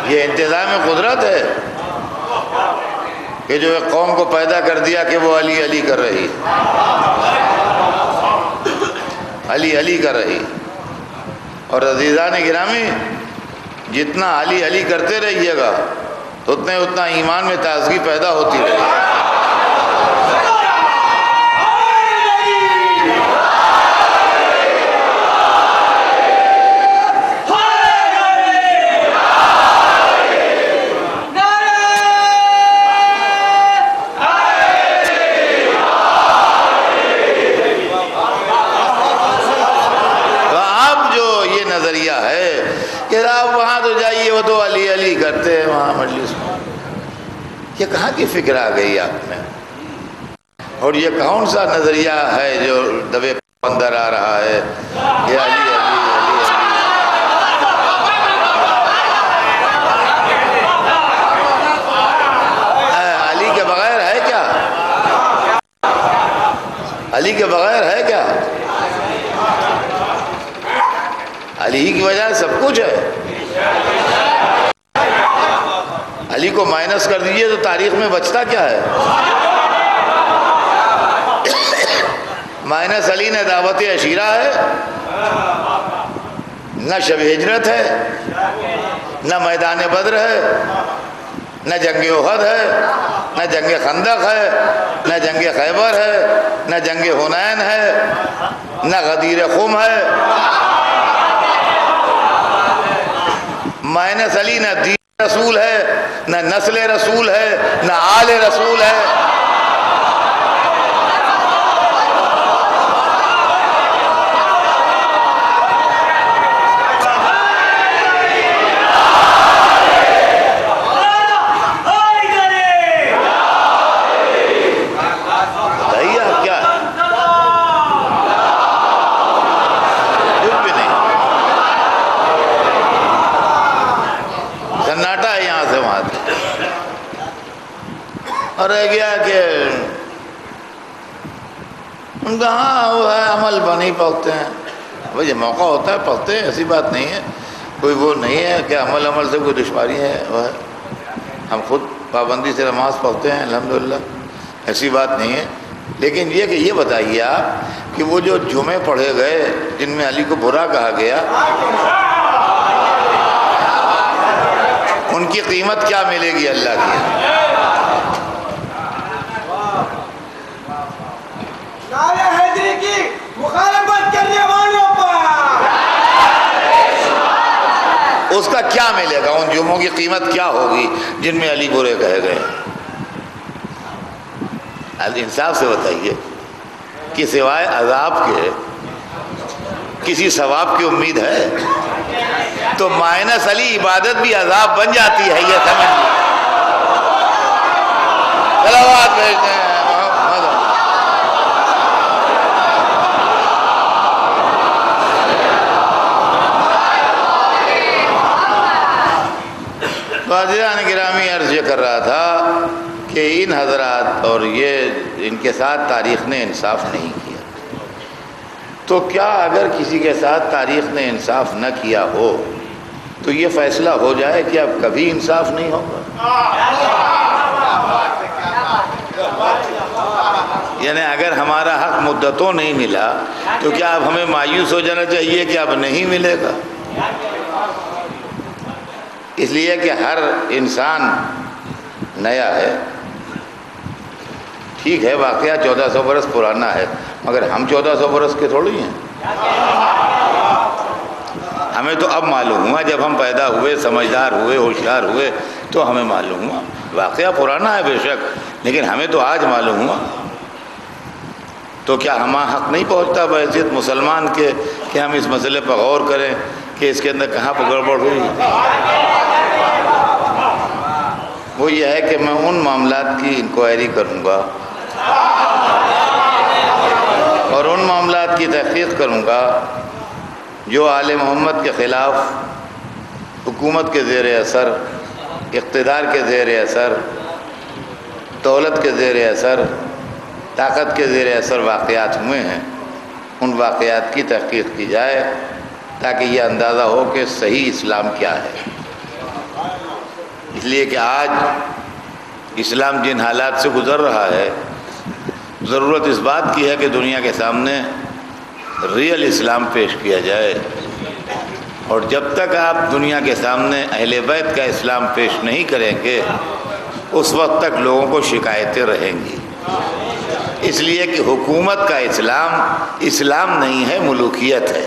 یہ انتظام قدرت ہے کہ جو ایک قوم کو پیدا کر دیا کہ وہ علی علی کر رہی، علی علی کر رہی۔ اور عزیزان گرامی، جتنا علی علی کرتے رہیے گا تو اتنا ایمان میں تازگی پیدا ہوتی رہے گی۔ کرتے ہیں وہاں مجلس میں، یہ کہاں کی فکر آ گئی آپ میں؟ اور یہ کون سا نظریہ ہے جو دبے اندر آ رہا ہے کہ علی علی علی علی کے بغیر ہے کیا؟ علی کے بغیر ہے کیا؟ علی کی وجہ سے سب کچھ ہے۔ علی کو مائنس کر دیجئے تو تاریخ میں بچتا کیا ہے؟ مائنس علی نہ دعوت عشیرہ ہے، نہ شب ہجرت ہے، نہ میدان بدر ہے، نہ جنگ احد ہے، نہ جنگ خندق ہے، نہ جنگ خیبر ہے، نہ جنگ حنین ہے، نہ غدیر خم ہے۔ مائنس علی نہ دین رسول ہے، نہ نسل رسول ہے، نہ آل رسول ہے۔ بتائیے آپ کیا ہے؟ کچھ بھی نہیں، سناٹا ہے یہاں سے وہاں تک۔ اور رہ گیا کہ ان کا ہاں وہ ہے عمل نہیں پڑھتے ہیں، بھائی یہ موقع ہوتا ہے پڑھتے ہیں، ایسی بات نہیں ہے، کوئی وہ نہیں ہے کہ عمل سے کوئی دشواری ہے، وہ ہے ہم خود پابندی سے نماز پڑھتے ہیں الحمدللہ، ایسی بات نہیں ہے۔ لیکن یہ کہ یہ بتائیے آپ کہ وہ جو جمعے پڑھے گئے جن میں علی کو برا کہا گیا، ان کی قیمت کیا ملے گی اللہ کی؟ نعرہ حیدری کی مخالفت کرنے والوں پر اس کا کیا ملے گا؟ ان جمعوں کی قیمت کیا ہوگی جن میں علی برے کہے گئے؟ انصاف سے بتائیے کہ سوائے عذاب کے کسی ثواب کی امید ہے؟ تو مائنس علی عبادت بھی عذاب بن جاتی ہے، یہ سمجھ لیں۔ صلوات بھیجتے ہیں حاضران گرامی، عرض یہ کر رہا تھا کہ ان حضرات اور یہ ان کے ساتھ تاریخ نے انصاف نہیں کیا، تو کیا اگر کسی کے ساتھ تاریخ نے انصاف نہ کیا ہو تو یہ فیصلہ ہو جائے کہ اب کبھی انصاف نہیں ہوگا؟ یعنی اگر ہمارا حق مدتوں نہیں ملا تو کیا اب ہمیں مایوس ہو جانا چاہیے کہ اب نہیں ملے گا؟ اس لیے کہ ہر انسان نیا ہے۔ ٹھیک ہے واقعہ 1400 برس پرانا ہے، مگر ہم 1400 برس کے تھوڑی ہیں۔ ہمیں تو اب معلوم ہوا، جب ہم پیدا ہوئے، سمجھدار ہوئے، ہوشیار ہوئے تو ہمیں معلوم ہوا۔ واقعہ پرانا ہے بے شک، لیکن ہمیں تو آج معلوم ہوا۔ تو کیا ہمارا حق نہیں پہنچتا بحیثیت مسلمان کے کہ ہم اس مسئلے پر غور کریں کہ اس کے اندر کہاں پر گڑبڑ ہوئی؟ وہ یہ ہے کہ میں ان معاملات کی انکوائری کروں گا اور ان معاملات کی تحقیق کروں گا جو آل محمد کے خلاف حکومت کے زیر اثر، اقتدار کے زیر اثر، دولت کے زیر اثر، طاقت کے زیر اثر واقعات ہوئے ہیں، ان واقعات کی تحقیق کی جائے تاکہ یہ اندازہ ہو کہ صحیح اسلام کیا ہے۔ اس لیے کہ آج اسلام جن حالات سے گزر رہا ہے، ضرورت اس بات کی ہے کہ دنیا کے سامنے ریئل اسلام پیش کیا جائے، اور جب تک آپ دنیا کے سامنے اہل بیت کا اسلام پیش نہیں کریں گے اس وقت تک لوگوں کو شکایتیں رہیں گی۔ اس لیے کہ حکومت کا اسلام نہیں ہے، ملوکیت ہے۔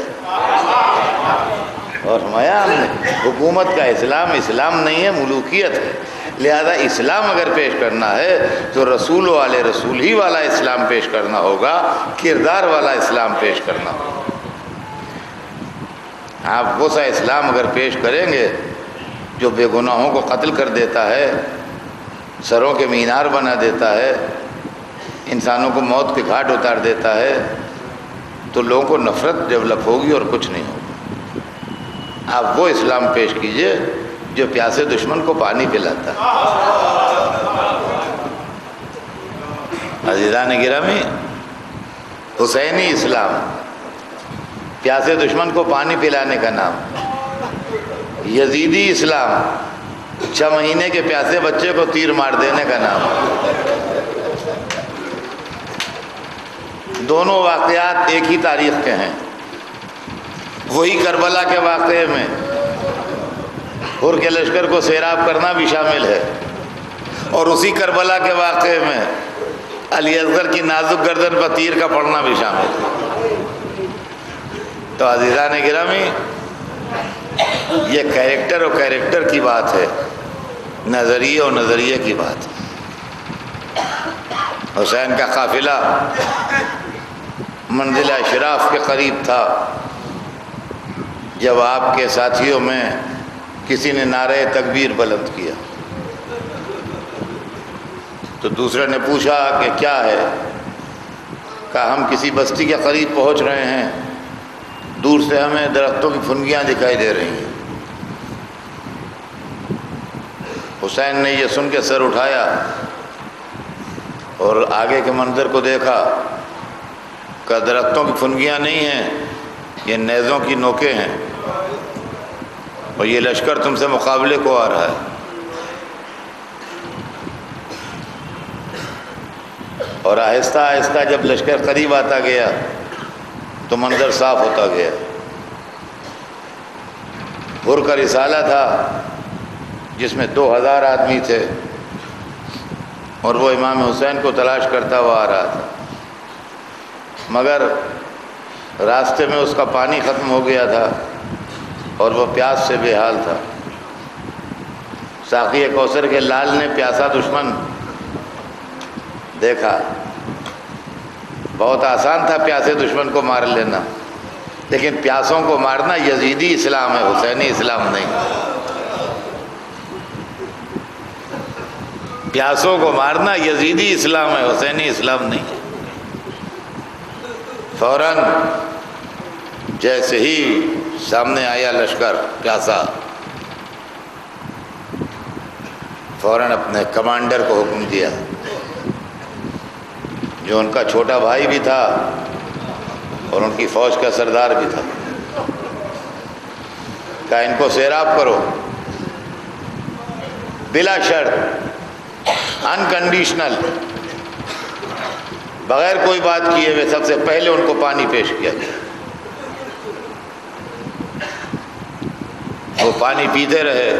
اور فرمایا ہم نے حکومت کا اسلام نہیں ہے، ملوکیت ہے۔ لہذا اسلام اگر پیش کرنا ہے تو رسول والے رسول ہی والا اسلام پیش کرنا ہوگا، کردار والا اسلام پیش کرنا ہوگا۔ آپ وہ سا اسلام اگر پیش کریں گے جو بے گناہوں کو قتل کر دیتا ہے، سروں کے مینار بنا دیتا ہے، انسانوں کو موت کے گھاٹ اتار دیتا ہے، تو لوگوں کو نفرت ڈیولپ ہوگی اور کچھ نہیں ہوگا۔ آپ وہ اسلام پیش کیجئے جو پیاسے دشمن کو پانی پلاتا ہے۔ عزیزان گرامی، حسینی اسلام، پیاسے دشمن کو پانی پلانے کا نام۔ یزیدی اسلام، 6 مہینے کے پیاسے بچے کو تیر مار دینے کا نام۔ دونوں واقعات ایک ہی تاریخ کے ہیں۔ وہی کربلا کے واقعے میں حر کے لشکر کو سیراب کرنا بھی شامل ہے، اور اسی کربلا کے واقعے میں علی اصغر کی نازک گردن پر تیر کا پڑنا بھی شامل ہے۔ تو عزیزان گرامی، یہ کیریکٹر اور کیریکٹر کی بات ہے، نظریے اور نظریے کی بات ہے۔ حسین کا قافلہ منزل اشراف کے قریب تھا جب آپ کے ساتھیوں میں کسی نے نعرہ تکبیر بلند کیا، تو دوسرے نے پوچھا کہ کیا ہے؟ کہا ہم کسی بستی کے قریب پہنچ رہے ہیں، دور سے ہمیں درختوں کی پھنگیاں دکھائی دے رہی ہیں۔ حسین نے یہ سن کے سر اٹھایا اور آگے کے منظر کو دیکھا کہ درختوں کی پھنگیاں نہیں ہیں، یہ نیزوں کی نوکیں ہیں، اور یہ لشکر تم سے مقابلے کو آ رہا ہے۔ اور آہستہ آہستہ جب لشکر قریب آتا گیا تو منظر صاف ہوتا گیا۔ حر کا رسالہ تھا جس میں 2000 آدمی تھے، اور وہ امام حسین کو تلاش کرتا ہوا آ رہا تھا، مگر راستے میں اس کا پانی ختم ہو گیا تھا اور وہ پیاس سے بے حال تھا۔ ساقی کوثر کے لال نے پیاسا دشمن دیکھا۔ بہت آسان تھا پیاسے دشمن کو مار لینا، لیکن پیاسوں کو مارنا یزیدی اسلام ہے، حسینی اسلام نہیں۔ پیاسوں کو مارنا یزیدی اسلام ہے، حسینی اسلام نہیں۔ فوراً جیسے ہی سامنے آیا لشکر پیاسا، فوراً اپنے کمانڈر کو حکم دیا، جو ان کا چھوٹا بھائی بھی تھا اور ان کی فوج کا سردار بھی تھا، کہا ان کو سیراب کرو بلا شرط، انکنڈیشنل، بغیر کوئی بات کیے ہوئے سب سے پہلے ان کو پانی پیش کیا گیا۔ وہ پانی پیتے رہے،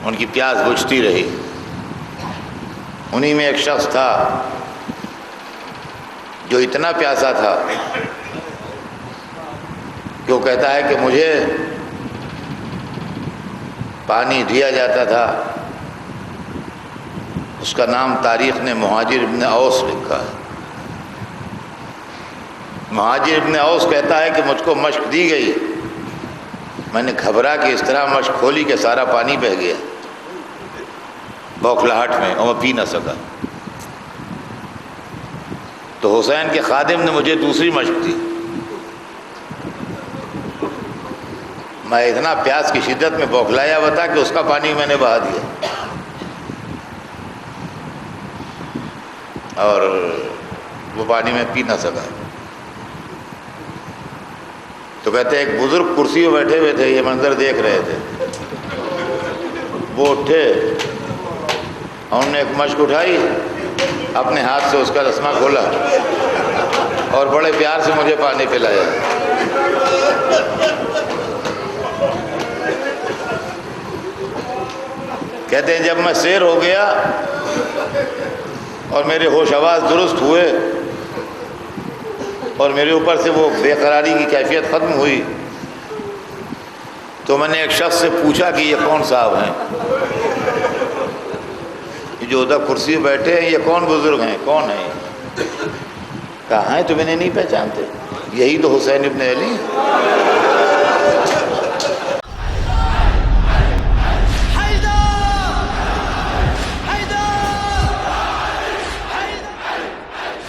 ان کی پیاس بجھتی رہی۔ انہی میں ایک شخص تھا جو اتنا پیاسا تھا کہ وہ کہتا ہے کہ مجھے پانی دیا جاتا تھا، اس کا نام تاریخ نے مہاجر ابن اوس لکھا ہے۔ مہاجر ابن اوس کہتا ہے کہ مجھ کو مشق دی گئی، میں نے گھبرا کہ اس طرح مشق کھولی کہ سارا پانی بہہ گیا بوکھلاہٹ میں، اور میں پی نہ سکا۔ تو حسین کے خادم نے مجھے دوسری مشق دی، میں اتنا پیاس کی شدت میں بوکھلایا ہوا تھا کہ اس کا پانی میں نے بہا دیا، اور وہ پانی میں پی نہ سکا۔ تو کہتے ہیں ایک بزرگ کرسی پہ بیٹھے ہوئے تھے، یہ منظر دیکھ رہے تھے، وہ اٹھے، انہوں نے ایک مشق اٹھائی، اپنے ہاتھ سے اس کا رسمہ کھولا اور بڑے پیار سے مجھے پانی پلایا۔ کہتے ہیں جب میں سیر ہو گیا اور میرے ہوش آواز درست ہوئے اور میرے اوپر سے وہ بے قراری کی کیفیت ختم ہوئی، تو میں نے ایک شخص سے پوچھا کہ یہ کون صاحب ہیں، یہ جو ادھر کرسی پہ بیٹھے ہیں یہ کون بزرگ ہیں، کون ہیں؟ کہا ہیں تم انہیں نہیں پہچانتے؟ یہی تو حسین ابن علی ہیں۔